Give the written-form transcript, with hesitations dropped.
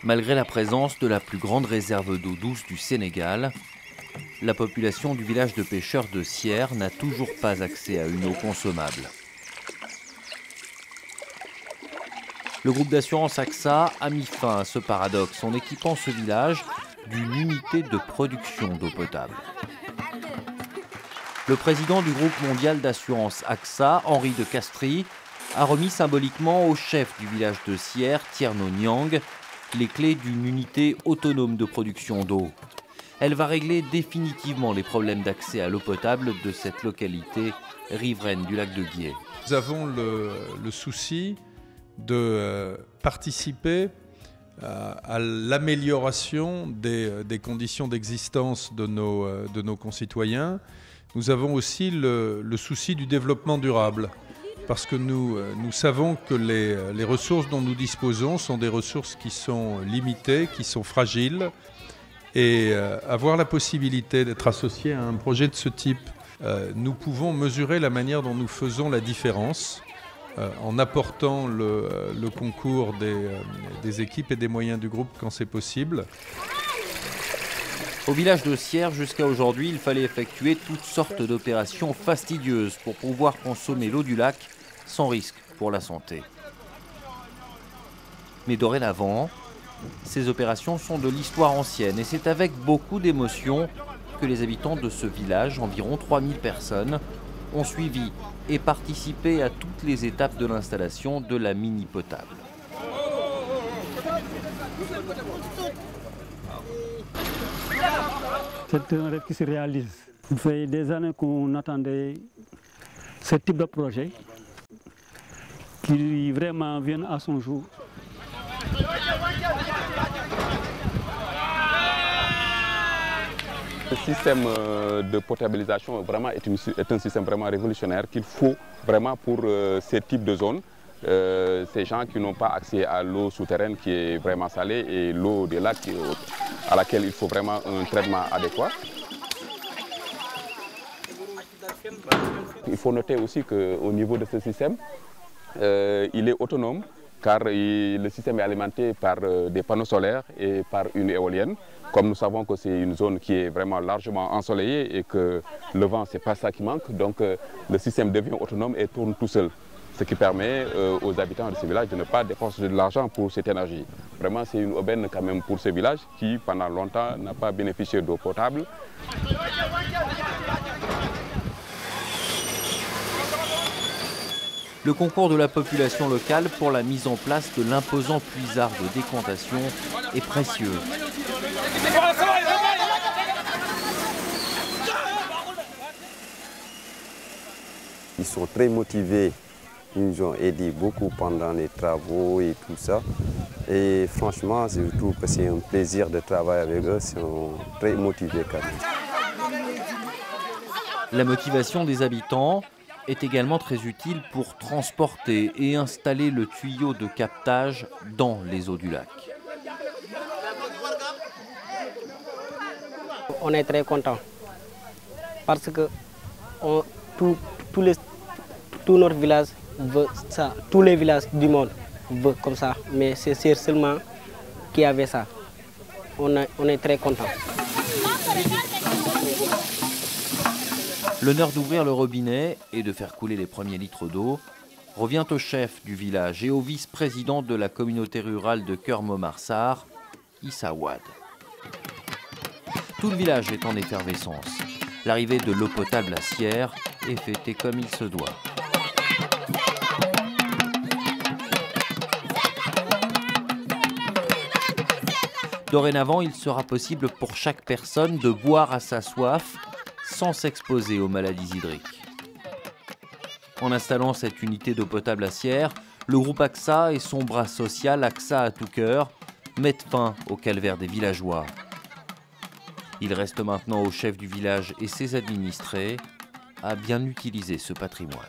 Malgré la présence de la plus grande réserve d'eau douce du Sénégal, la population du village de pêcheurs de Sierre n'a toujours pas accès à une eau consommable. Le groupe d'assurance AXA a mis fin à ce paradoxe en équipant ce village d'une unité de production d'eau potable. Le président du groupe mondial d'assurance AXA, Henri de Castries, a remis symboliquement au chef du village de Sierre, Tierno Niang, les clés d'une unité autonome de production d'eau. Elle va régler définitivement les problèmes d'accès à l'eau potable de cette localité riveraine du lac de Guiers. Nous avons le souci de participer à l'amélioration des conditions d'existence de nos concitoyens. Nous avons aussi le souci du développement durable, parce que nous savons que les ressources dont nous disposons sont des ressources qui sont limitées, qui sont fragiles, et avoir la possibilité d'être associé à un projet de ce type, nous pouvons mesurer la manière dont nous faisons la différence en apportant le concours des équipes et des moyens du groupe quand c'est possible. Au village de Sierre, jusqu'à aujourd'hui, il fallait effectuer toutes sortes d'opérations fastidieuses pour pouvoir consommer l'eau du lac sans risque pour la santé. Mais dorénavant, ces opérations sont de l'histoire ancienne et c'est avec beaucoup d'émotion que les habitants de ce village, environ 3000 personnes, ont suivi et participé à toutes les étapes de l'installation de la mini potable. C'est un rêve qui se réalise. Il fait des années qu'on attendait ce type de projet qui vraiment vienne à son jour. Le système de potabilisation vraiment est un système vraiment révolutionnaire qu'il faut vraiment pour ces types de zones. Ces gens qui n'ont pas accès à l'eau souterraine qui est vraiment salée et l'eau des lacs à laquelle il faut vraiment un traitement adéquat. Il faut noter aussi qu'au niveau de ce système, il est autonome car le système est alimenté par des panneaux solaires et par une éolienne. Comme nous savons que c'est une zone qui est vraiment largement ensoleillée et que le vent, ce n'est pas ça qui manque, donc le système devient autonome et tourne tout seul. Ce qui permet aux habitants de ce village de ne pas dépenser de l'argent pour cette énergie. Vraiment, c'est une aubaine quand même pour ce village qui, pendant longtemps, n'a pas bénéficié d'eau potable. Le concours de la population locale pour la mise en place de l'imposant puisard de décantation est précieux. Ils sont très motivés. Ils nous ont aidés beaucoup pendant les travaux et tout ça. Et franchement, je trouve que c'est un plaisir de travailler avec eux. Ils sont très motivés quand même. La motivation des habitants est également très utile pour transporter et installer le tuyau de captage dans les eaux du lac. On est très content parce que tout notre village veut ça, tous les villages du monde veulent comme ça, mais c'est seulement qui avait ça. On est très content. L'honneur d'ouvrir le robinet et de faire couler les premiers litres d'eau revient au chef du village et au vice-président de la communauté rurale de Keur-Momarsar, Issa Wade. Tout le village est en effervescence. L'arrivée de l'eau potable à Sierre est fêtée comme il se doit. Dorénavant, il sera possible pour chaque personne de boire à sa soif sans s'exposer aux maladies hydriques. En installant cette unité d'eau potable à Sierre, le groupe AXA et son bras social AXA à tout cœur mettent fin au calvaire des villageois. Il reste maintenant au chef du village et ses administrés à bien utiliser ce patrimoine.